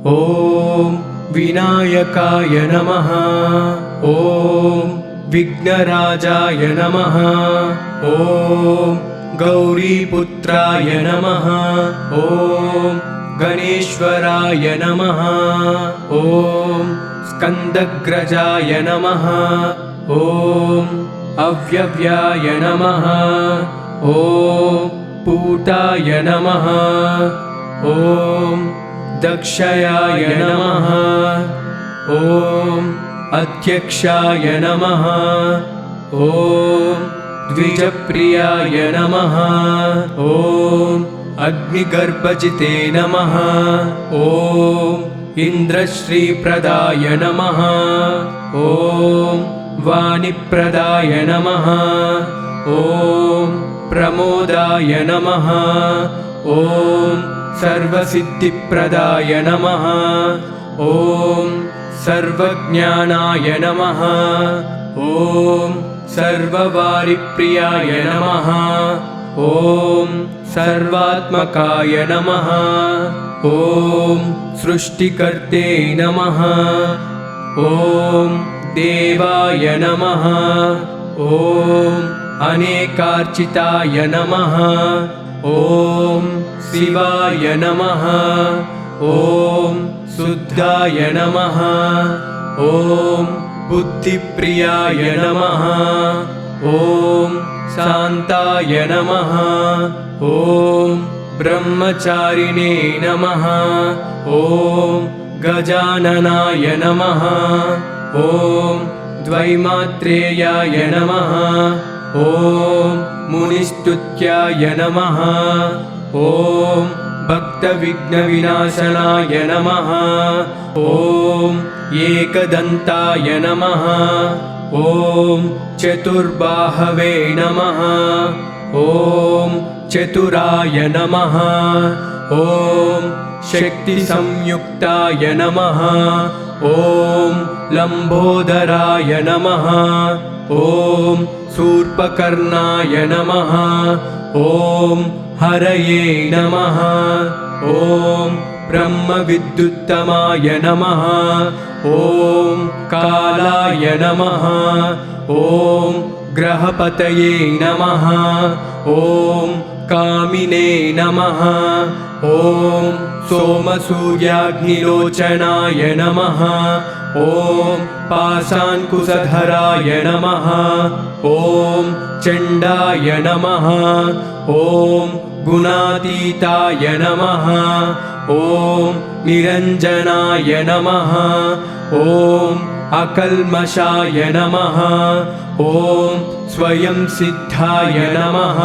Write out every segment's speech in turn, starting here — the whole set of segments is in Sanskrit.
ॐ विनायकाय नमः। ॐ विघ्नराजाय नमः। ॐ गौरीपुत्राय नमः। ॐ गणेश्वराय नमः। ॐ स्कन्दग्रजाय नमः। ॐ अव्यव्याय नमः। ॐ पूताय नमः। ॐ दक्षयाय नमः। ॐ अध्यक्षाय नमः। ॐ द्विजप्रियाय नमः। ॐ अग्निगर्भजिते नमः। ॐ इन्द्रश्रीप्रदाय नमः। ॐ वाणिप्रदाय नमः। ॐ प्रमोदाय नमः। ॐ सर्वसिद्धिप्रदाय नमः। ॐ सर्वज्ञानाय नमः। ॐ सर्ववारिप्रियाय नमः। ॐ सर्वात्मकाय नमः। ॐ सृष्टिकर्ते नमः। ॐ देवाय नमः। ॐ अनेकार्चिताय नमः। ॐ शिवाय नमः। ॐ शुद्धाय नमः। ॐ बुद्धिप्रियाय नमः। ॐ शान्ताय नमः। ॐ ब्रह्मचारिणे नमः। ॐ गजाननाय नमः। ॐ द्वैमात्रेयाय नमः। ॐ मुनिस्तुत्याय नमः। ॐ भक्तविघ्नविनाशनाय नमः। ॐ एकदन्ताय नमः। ॐ चतुर्बाहवे नमः। ॐ चतुराय नमः। ॐ शक्तिसंयुक्ताय नमः। ॐ लम्बोदराय नमः। ॐ शूर्पकर्णाय नमः। ॐ हरये नमः। ॐ ब्रह्मविद्युत्तमाय नमः। ॐ कालाय नमः। ॐ ग्रहपतये नमः। ॐ कामिने नमः। ॐ सोमसूर्याग्निलोचनाय नमः। ॐ पाशाङ्कुशधराय नमः। ॐ चण्डाय नमः। ॐ गुणातीताय नमः। ॐ निरञ्जनाय नमः। ॐ अकल्मषाय नमः। ॐ स्वयं सिद्धाय नमः।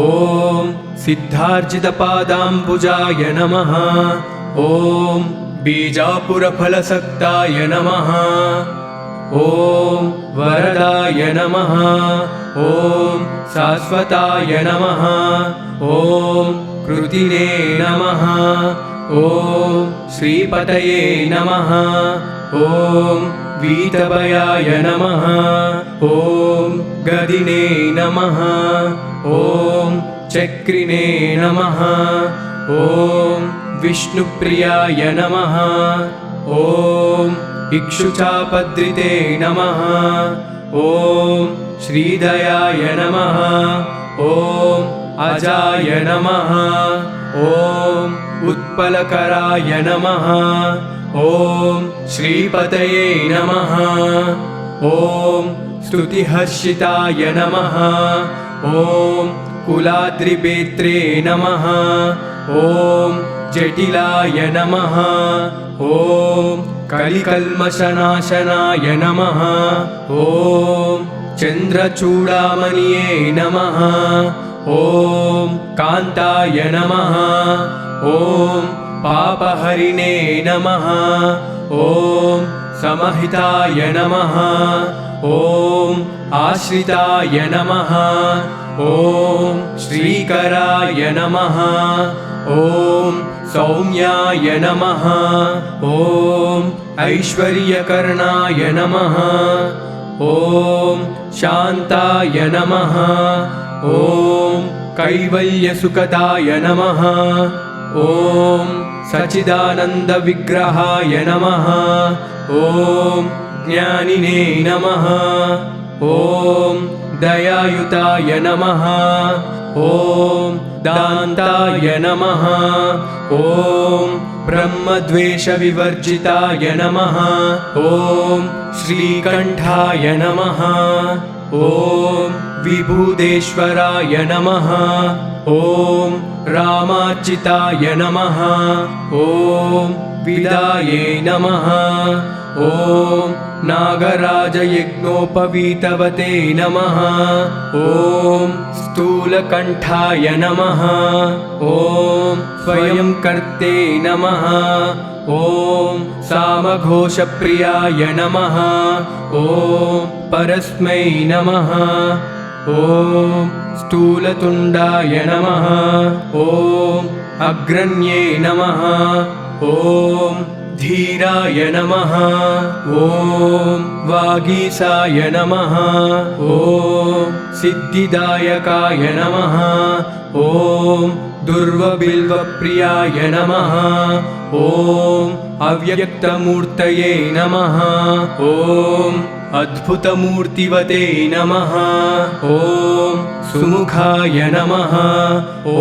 ॐ सिद्धार्जितपादाम्बुजाय नमः। ॐ बीजापुरफलसक्ताय नमः। ॐ वरदाय नमः। ॐ शाश्वताय नमः। ॐ कृतिने नमः। ॐ श्रीपतये नमः। ॐ वीतभयाय नमः। ॐ गदिने नमः। ॐ चक्रिणे नमः। ॐ विष्णुप्रियाय नमः। ॐ इक्षुचापद्रिते नमः। ॐ श्रीदयाय नमः। ॐ अजाय नमः। ॐ उत्पलकराय नमः। ॐ श्रीपतये नमः। ॐ स्तुतिहर्षिताय नमः। ॐ कुलाद्रिपेत्रे नमः। ॐ जटिलाय नमः। ॐ कलिकल्मषनाशनाय नमः। ॐ चन्द्रचूडामणिये नमः। ॐ कान्ताय नमः। ॐ पापहरिणे नमः। ॐ समहिताय नमः। ॐ आश्रिताय नमः। ॐ श्रीकराय नमः। ॐ सौम्याय नमः। ॐ ऐश्वर्यकर्णाय नमः। ॐ शान्ताय नमः। ॐ कैवल्यसुखदाय नमः। ॐ सच्चिदानन्दविग्रहाय नमः। ॐ ज्ञानिने नमः। ॐ दयायुताय नमः। ॐ दान्ताय नमः। ॐ ब्रह्मद्वेषविवर्जिताय नमः। ॐ श्रीकण्ठाय नमः। ॐ विभूदेश्वराय नमः। ॐ रामार्चिताय नमः। ॐ विदाये नमः। ॐ नागराजयज्ञोपवीतवते नमः। ॐ स्थूलकण्ठाय नमः। ॐ स्वयंकर्ते नमः। ॐ सामघोषप्रियाय नमः। ॐ परस्मै नमः। ॐ स्थूलतुण्डाय नमः। ॐ अग्रण्ये नमः। ॐ धीराय नमः। ॐ वागीसाय नमः। ॐ सिद्धिदायकाय नमः। ॐ दुर्वबिल्वप्रियाय नमः। ॐ अव्यक्तमूर्तये नमः। ॐ अद्भुतमूर्तिवते नमः। ॐ सुमुखाय नमः। ॐ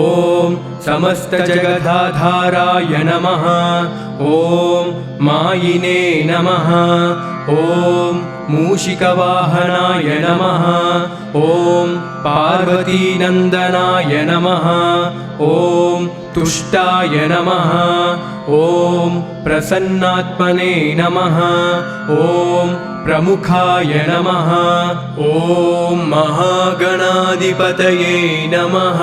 समस्तजगदाधाराय नमः। ॐ मायिने नमः। ॐ मूषिकवाहनाय नमः। ॐ पार्वतीनन्दनाय नमः। ॐ तुष्टाय नमः। ॐ प्रसन्नात्मने नमः। ॐ प्रमुखाय नमः। ॐ महागणाधिपतये नमः।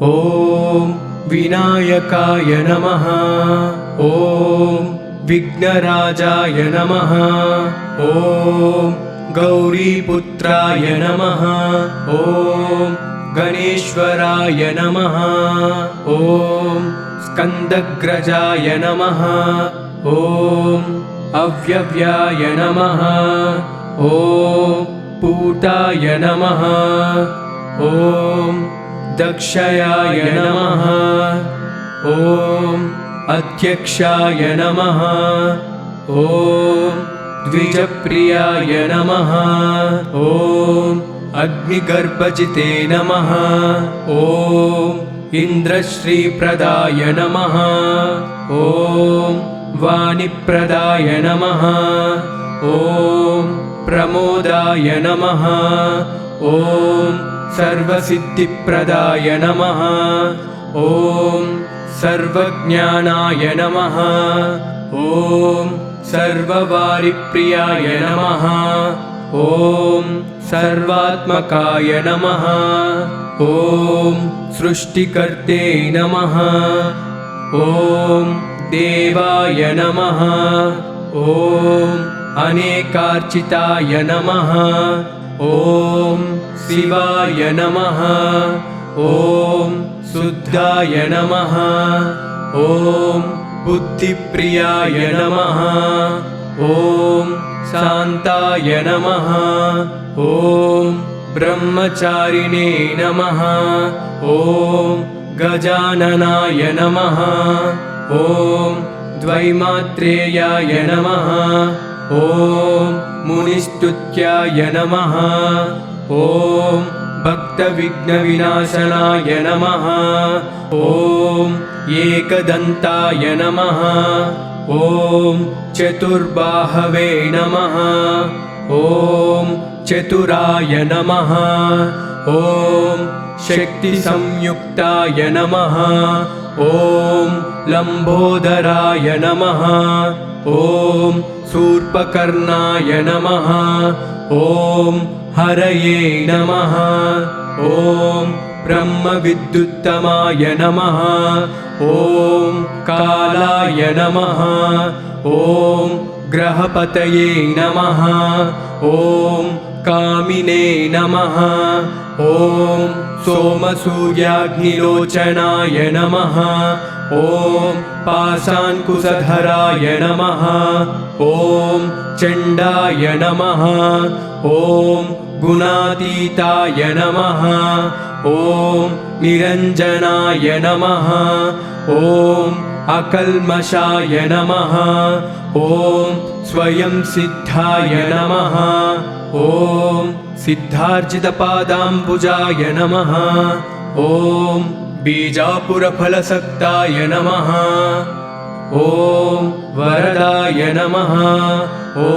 ॐ विनायकाय नमः। ॐ विघ्नराजाय नमः। ॐ गौरीपुत्राय नमः। ॐ गणेश्वराय नमः। ॐ स्कन्दग्रजाय नमः। ॐ अव्यव्याय नमः। ॐ पूताय नमः। ॐ दक्षयाय नमः। ॐ अध्यक्षाय नमः। ॐ द्विजप्रियाय नमः। ॐ अग्निगर्भजिते नमः। ॐ इन्द्रश्रीप्रदाय नमः। ॐ वाणिप्रदाय नमः। ॐ प्रमोदाय नमः। ॐ सर्वसिद्धिप्रदाय नमः। ॐ सर्वज्ञानाय नमः। ॐ सर्ववारिप्रियाय नमः। ॐ सर्वात्मकाय नमः। ॐ सृष्टिकर्ते नमः। ॐ देवाय नमः। ॐ अनेकार्चिताय नमः। ॐ शिवाय नमः। ॐ शुद्धाय नमः। ॐ बुद्धिप्रियाय नमः। ॐ शान्ताय नमः। ॐ ब्रह्मचारिणे नमः। ॐ गजाननाय नमः। ॐ द्वैमात्रेयाय नमः। ॐ मुनिस्तुत्याय नमः। ॐ भक्तविघ्नविनाशनाय नमः। ॐ एकदन्ताय नमः। ॐ चतुर्बाहवे नमः। ॐ चतुराय नमः। ॐ शक्तिसंयुक्ताय नमः। ॐ लम्बोदराय नमः। ॐ शूर्पकर्णाय नमः। ॐ हरये नमः। ॐ ब्रह्मविद्युत्तमाय नमः। ॐ कालाय नमः। ॐ ग्रहपतये नमः। ॐ कामिने नमः। ॐ सोमसूर्याग्निलोचनाय नमः। ॐ पाशाङ्कुशधराय नमः। ॐ चण्डाय नमः। ॐ गुणातीताय नमः। ॐ निरञ्जनाय नमः। ॐ अकल्मषाय नमः। ॐ स्वयं सिद्धाय नमः। ॐ सिद्धार्जितपादाम्बुजाय नमः। ॐ बीजापुरफलसक्ताय नमः। ॐ वरदाय नमः। ॐ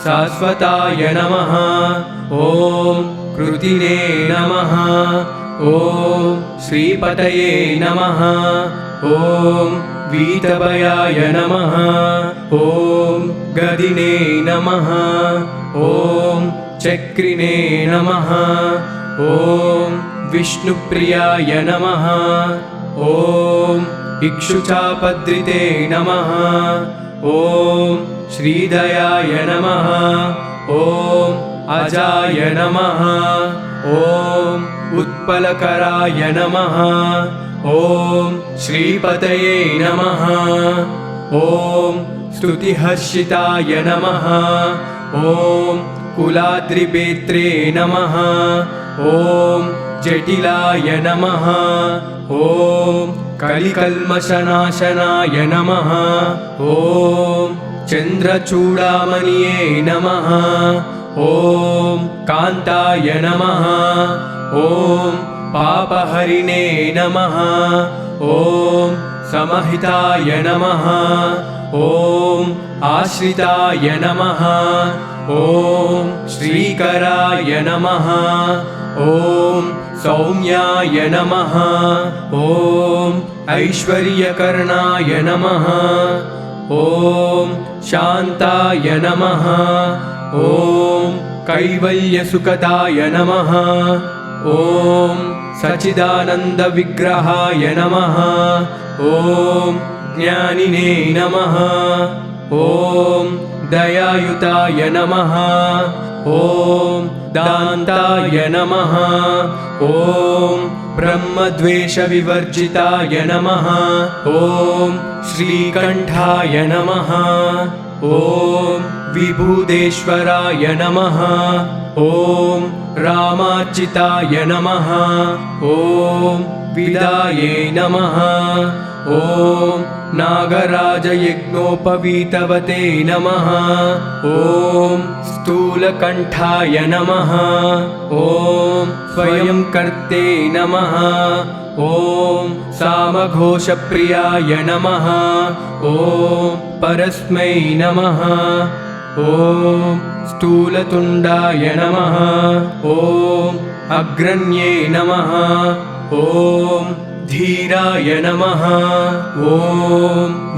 शाश्वताय नमः। ॐ कृतिने नमः। ॐ श्रीपतये नमः। ॐ वीतभयाय नमः। ॐ गदिने नमः। ॐ चक्रिणे नमः। ॐ विष्णुप्रियाय नमः। ॐ इक्षुचापद्रिते नमः। ॐ श्रीदयाय नमः। ॐ अजाय नमः। ॐ उत्पलकराय नमः। ॐ श्रीपतये नमः। ॐ स्तुतिहर्षिताय नमः। ॐ कुलाद्रिपेत्रे नमः। ॐ जटिलाय नमः। ॐ कलिकल्मषनाशनाय नमः। ॐ चन्द्रचूडामणिये नमः। ॐ कान्ताय नमः। ॐ पापहरिणे नमः। ॐ समहिताय नमः। ॐ आश्रिताय नमः। ॐ श्रीकराय नमः। ॐ सौम्याय नमः। ॐ ऐश्वर्यकर्णाय नमः। ॐ शान्ताय नमः। ॐ कैवल्यसुखदाय नमः। ॐ सच्चिदानन्दविग्रहाय नमः। ॐ ज्ञानिने नमः। ॐ दयायुताय नमः। ॐ दान्ताय नमः। ॐ ब्रह्मद्वेषविवर्जिताय नमः। ॐ श्रीकण्ठाय नमः। ॐ विभूदेश्वराय नमः। ॐ रामार्चिताय नमः। ॐ विदाये नमः। ॐ नागराजयज्ञोपवीतवते नमः। ॐ स्थूलकण्ठाय नमः। ॐ स्वयंकर्ते नमः। ॐ सामघोषप्रियाय नमः। ॐ परस्मै नमः। ॐ स्थूलतुण्डाय नमः। ॐ अग्रण्ये नमः। ॐ धीराय नमः। ॐ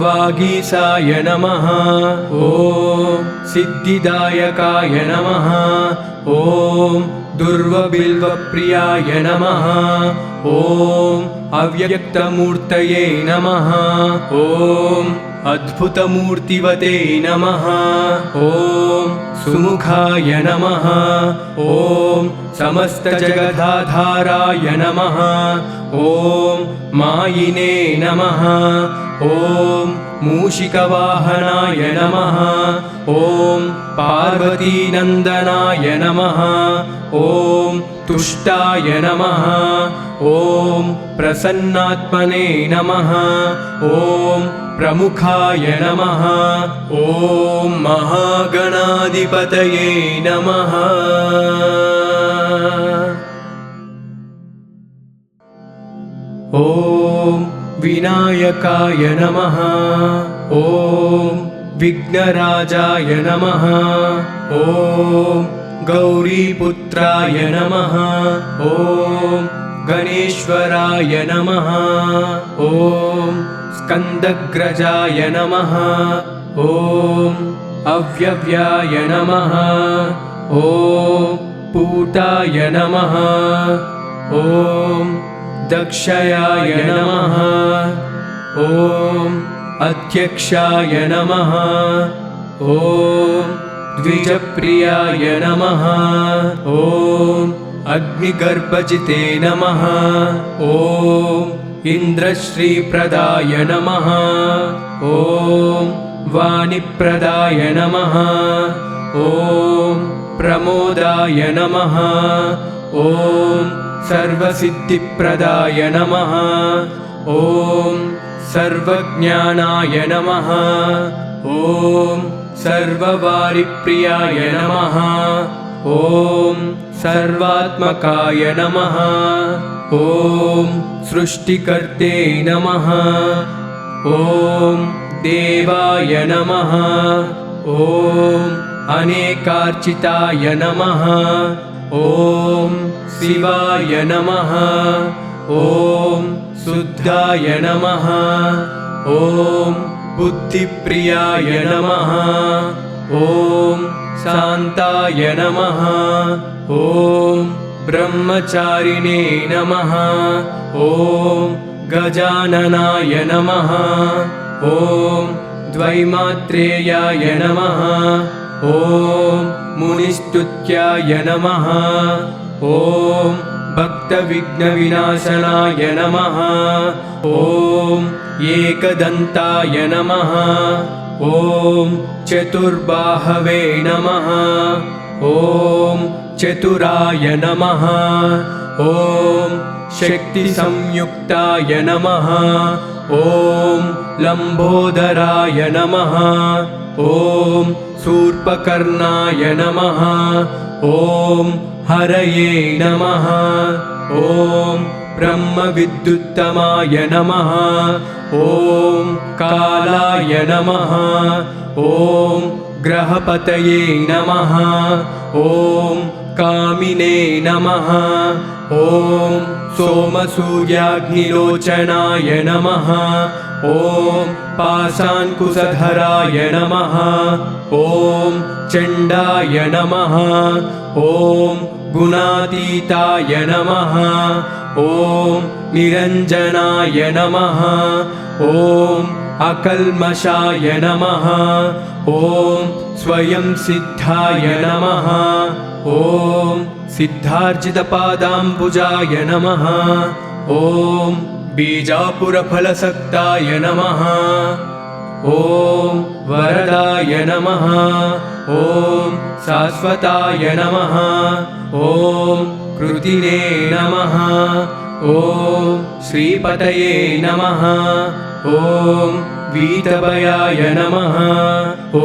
वागीशाय नमः। ॐ सिद्धिदायकाय नमः। ॐ दुर्वबिल्वप्रियाय नमः। ॐ अव्यक्तमूर्तये नमः। ॐ अद्भुतमूर्तिवते नमः। ॐ सुमुखाय नमः। ॐ समस्तजगदाधाराय नमः। ॐ मायिने नमः। ॐ मूषिकवाहनाय नमः। ॐ पार्वतीनन्दनाय नमः। ॐ तुष्टाय नमः। ॐ प्रसन्नात्मने नमः। ॐ प्रमुखाय नमः। ॐ महागणाधिपतये नमः। ॐ विनायकाय नमः। ॐ विघ्नराजाय नमः। ॐ गौरीपुत्राय नमः। ॐ गणेश्वराय नमः। ॐ स्कन्दग्रजाय नमः। ॐ अव्यव्याय नमः। ॐ पूताय नमः। ॐ दक्षयाय नमः। ॐ अध्यक्षाय नमः। ॐ द्विजप्रियाय नमः। ॐ अग्निगर्भजिते नमः। ॐ इन्द्रश्रीप्रदाय नमः। ॐ वाणिप्रदाय नमः। ॐ प्रमोदाय नमः। ॐ सर्वसिद्धिप्रदाय नमः। ॐ सर्वज्ञानाय नमः। ॐ सर्ववारिप्रियाय नमः। ॐ सर्वात्मकाय नमः। ॐ सृष्टिकर्ते नमः। ॐ देवाय नमः। ॐ अनेकार्चिताय नमः। ॐ शिवाय नमः। ॐ शुद्धाय नमः। ॐ बुद्धिप्रियाय नमः। ॐ शान्ताय नमः। ॐ ब्रह्मचारिणे नमः। ॐ गजाननाय नमः। ॐ द्वैमात्रेयाय नमः। ॐ मुनिस्तुत्याय नमः। ॐ भक्तविघ्नविनाशनाय नमः। ॐ एकदन्ताय नमः। ॐ चतुर्बाहवे नमः। ॐ चतुराय नमः। ॐ शक्तिसंयुक्ताय नमः। ॐ लम्बोदराय नमः। ॐ शूर्पकर्णाय नमः। ॐ हरये नमः। ॐ ब्रह्मविद्युत्तमाय नमः। ॐ कालाय नमः। ॐ ग्रहपतये नमः। ॐ कामिने नमः। ॐ सोमसूर्याग्निलोचनाय नमः। ॐ पाशाङ्कुशधराय नमः। ॐ चण्डाय नमः। ॐ गुणातीताय नमः। ॐ निरञ्जनाय नमः। ॐ अकल्मषाय नमः। ॐ स्वयं सिद्धाय नमः। ॐ सिद्धार्जितपादाम्बुजाय नमः। ॐ बीजापुरफलसक्ताय नमः। ॐ वरदाय नमः। ॐ शाश्वताय नमः। ॐ कृतिने नमः। ॐ श्रीपतये नमः। ॐ वीतभयाय नमः। ॐ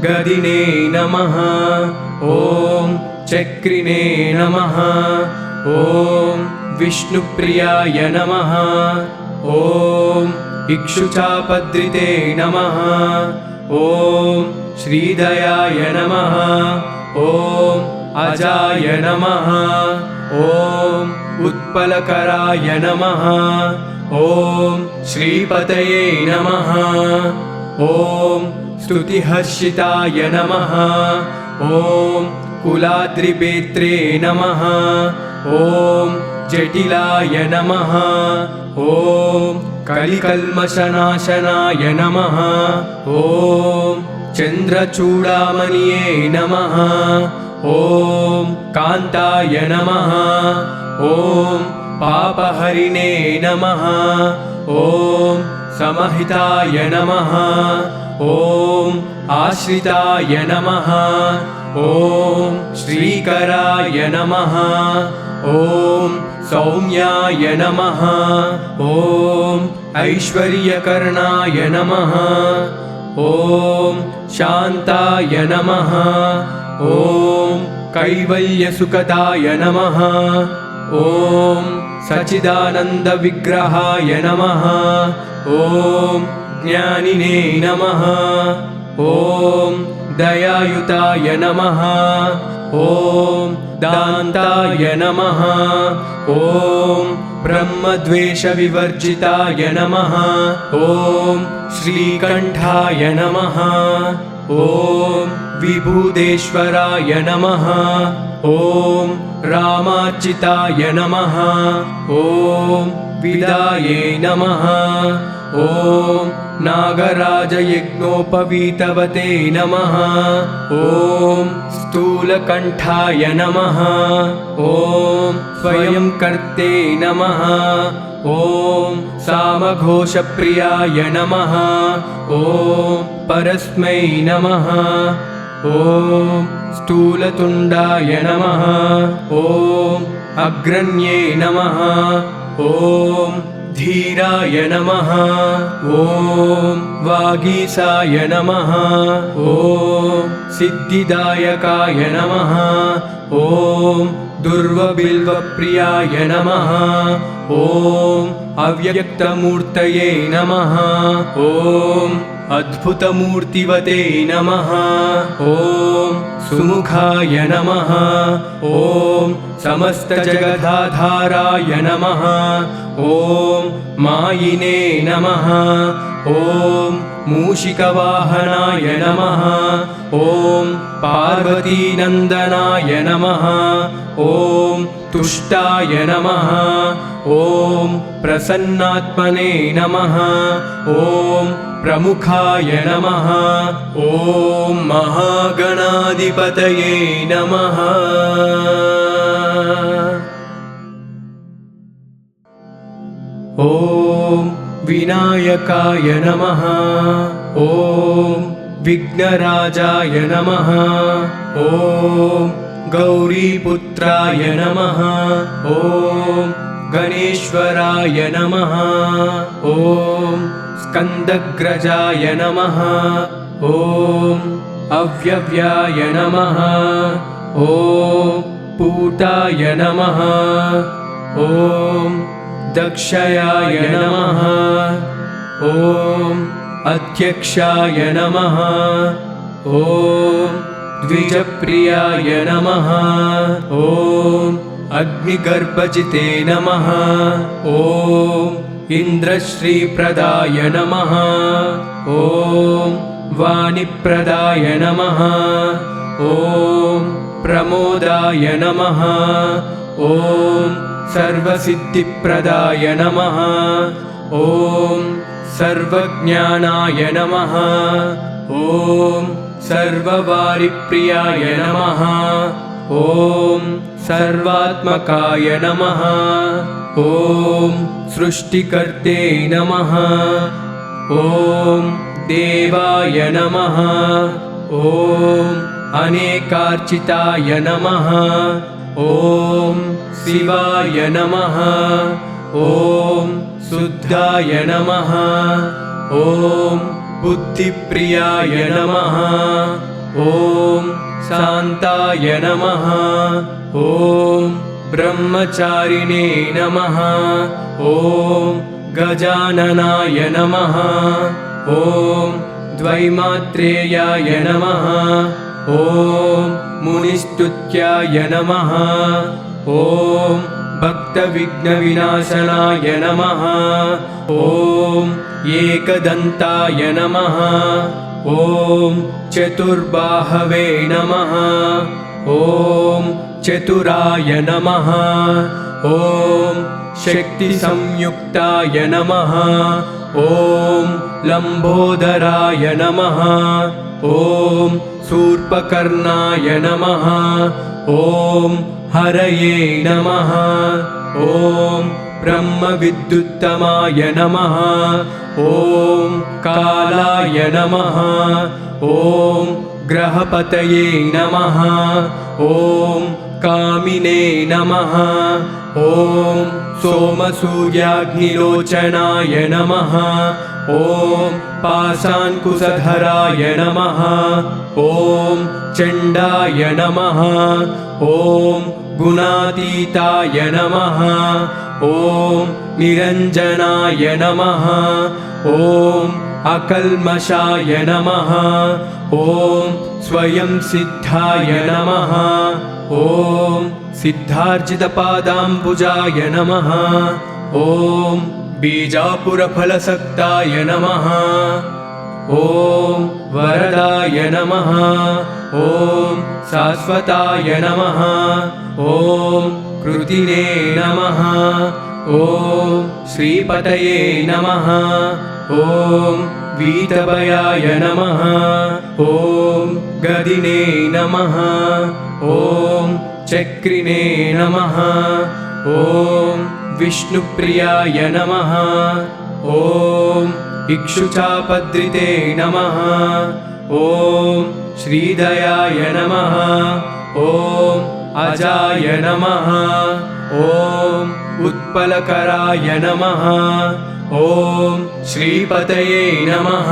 गदिने नमः। ॐ चक्रिणे नमः। ॐ विष्णुप्रियाय नमः। ॐ इक्षुचापद्रिते नमः। ॐ श्रीदयाय नमः। ॐ अजाय नमः। ॐ उत्पलकराय नमः। ॐ श्रीपतये नमः। ॐ स्तुतिहर्षिताय नमः। ॐ कुलाद्रिपेत्रे नमः। ॐ जटिलाय नमः। ॐ कलिकल्मषनाशनाय नमः। ॐ चन्द्रचूडामणिये नमः। ॐ कान्ताय नमः। ॐ पापहरिणे नमः। ॐ समहिताय नमः। ॐ आश्रिताय नमः। ॐ श्रीकराय नमः। ॐ सौम्याय नमः। ॐ ऐश्वर्यकर्णाय नमः। ॐ शान्ताय नमः। ॐ कैवल्यसुखदाय नमः। ॐ सच्चिदानन्दविग्रहाय नमः। ॐ ज्ञानिने नमः। ॐ दयायुताय नमः। ॐ दान्ताय नमः। ॐ ब्रह्मद्वेषविवर्जिताय नमः। ॐ श्रीकण्ठाय नमः। ॐ विभूदेश्वराय नमः। ॐ रामार्चिताय नमः। ॐ विदाये नमः। ॐ नागराजयज्ञोपवीतवते नमः। ॐ स्थूलकण्ठाय नमः। ॐ स्वयंकर्ते नमः। ॐ सामघोषप्रियाय नमः। ॐ परस्मै नमः। ॐ स्थूलतुण्डाय नमः। ॐ अग्रण्ये नमः। ॐ धीराय नमः। ॐ वागीसाय नमः। ॐ सिद्धिदायकाय नमः। ॐ दुर्वबिल्वप्रियाय नमः। ॐ अव्यक्तमूर्तये नमः। ॐ अद्भुतमूर्तिवते नमः। ॐ सुमुखाय नमः। ॐ समस्तजगदाधाराय नमः। ॐ मायिने नमः। ॐ मूषिकवाहनाय नमः। ॐ पार्वतीनन्दनाय नमः। ॐ तुष्टाय नमः। ॐ प्रसन्नात्मने नमः। ॐ प्रमुखाय नमः। ॐ महागणाधिपतये नमः। ॐ विनायकाय नमः। ॐ विघ्नराजाय नमः। ॐ गौरीपुत्राय नमः। ॐ गणेश्वराय नमः। ॐ स्कन्दग्रजाय नमः। ॐ अव्यव्याय नमः। ॐ पूताय नमः। ॐ दक्षयाय नमः। ॐ अध्यक्षाय नमः। ॐ द्विजप्रियाय नमः। ॐ अग्निगर्भजिते नमः। ॐ इन्द्रश्रीप्रदाय नमः। ॐ वाणिप्रदाय नमः। ॐ प्रमोदाय नमः। ॐ सर्वसिद्धिप्रदाय नमः। ॐ सर्वज्ञानाय नमः। ॐ सर्ववारिप्रियाय नमः। ॐ सर्वात्मकाय नमः। ॐ सृष्टिकर्ते नमः। ॐ देवाय नमः। ॐ अनेकार्चिताय नमः। ॐ शिवाय नमः। ॐ शुद्धाय नमः। ॐ बुद्धिप्रियाय नमः। ॐ शान्ताय नमः। ॐ ब्रह्मचारिणे नमः। ॐ गजाननाय नमः। ॐ द्वैमात्रेयाय नमः। ॐ मुनिस्तुत्याय नमः। ॐ भक्तविघ्नविनाशनाय नमः। ॐ एकदन्ताय नमः। ॐ चतुर्बाहवे नमः। ॐ चतुराय नमः। ॐ शक्तिसंयुक्ताय नमः। ॐ लम्बोदराय नमः। ॐ शूर्पकर्णाय नमः। ॐ हरये नमः। ॐ ब्रह्मविद्युत्तमाय नमः। ॐ कालाय नमः। ॐ ग्रहपतये नमः। ॐ कामिने नमः। ॐ सोमसूर्याग्निलोचनाय नमः। ॐ पाशाङ्कुशधराय नमः। ॐ चण्डाय नमः। ॐ गुणातीताय नमः। ॐ निरञ्जनाय नमः। ॐ अकल्मषाय नमः। ॐ स्वयं सिद्धाय नमः। ॐ सिद्धार्जितपादाम्बुजाय नमः। ॐ बीजापुरफलसक्ताय नमः। ॐ वरदाय नमः। ॐ शाश्वताय नमः। ॐ कृतिने नमः। ॐ श्रीपतये नमः। ॐ वीतभयाय नमः ॐ गदिने नमः ॐ चक्रिणे नमः ॐ विष्णुप्रियाय नमः ॐ इक्षुचापद्रिते नमः ॐ श्रीदयाय नमः ॐ अजाय नमः ॐ उत्पलकराय नमः ॐ श्रीपतये नमः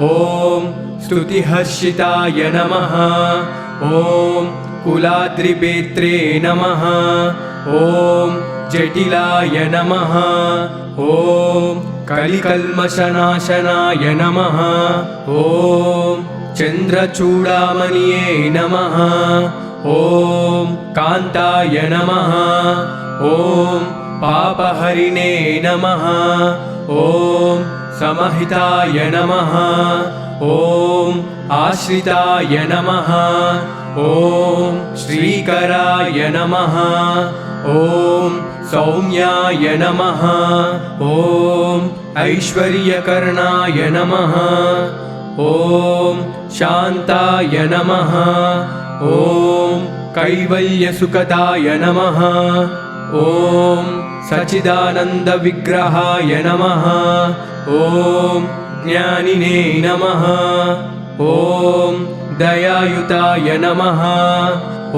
ॐ स्तुतिहर्षिताय नमः ॐ कुलाद्रिपेत्रे नमः ॐ जटिलाय नमः ॐ कलिकल्मषनाशनाय नमः ॐ चन्द्रचूडामणिये नमः ॐ कान्ताय नमः ॐ पापहरिणे नमः ॐ समहिताय नमः ॐ आश्रिताय नमः ॐ श्रीकराय नमः ॐ सौम्याय नमः ॐ ऐश्वर्यकर्णाय नमः ॐ शान्ताय नमः ॐ कैवल्यसुखदाय नमः ॐ सच्चिदानन्दविग्रहाय नमः ॐ ज्ञानिने नमः ॐ दयायुताय नमः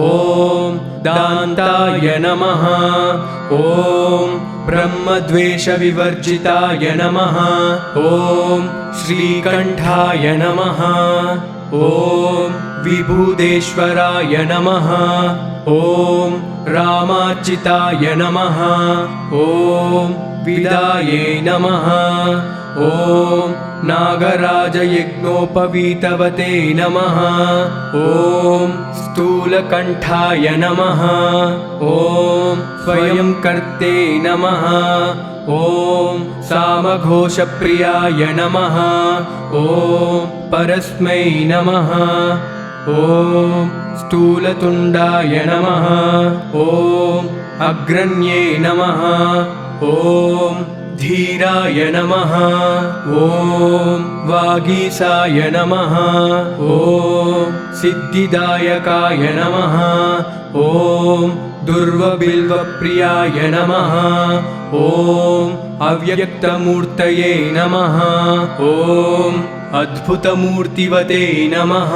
ॐ दान्ताय नमः ॐ ब्रह्मद्वेषविवर्जिताय नमः ॐ श्रीकण्ठाय नमः ॐ विभूदेश्वराय नमः ॐ रामार्चिताय नमः ॐ विदाये नमः ॐ नागराजयज्ञोपवीतवते नमः ॐ स्थूलकण्ठाय नमः ॐ स्वयंकर्ते नमः ॐ सामघोषप्रियाय नमः ॐ परस्मै नमः ॐ स्थूलतुण्डाय नमः ॐ अग्रण्ये नमः ॐ धीराय नमः ॐ वागीसाय नमः ॐ सिद्धिदायकाय नमः ॐ दुर्वबिल्वप्रियाय नमः ॐ अव्यक्तमूर्तये नमः ॐ अद्भुतमूर्तिवते नमः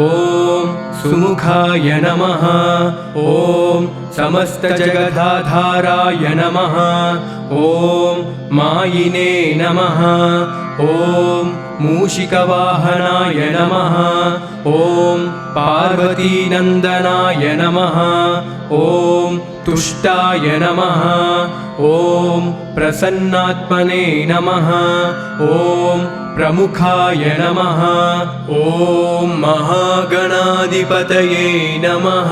ॐ सुमुखाय नमः ॐ समस्तजगदाधाराय नमः ॐ मायिने नमः ॐ मूषिकवाहनाय नमः ॐ पार्वतीनन्दनाय नमः ॐ तुष्टाय नमः ॐ प्रसन्नात्मने नमः ॐ प्रमुखाय नमः ॐ महागणाधिपतये नमः।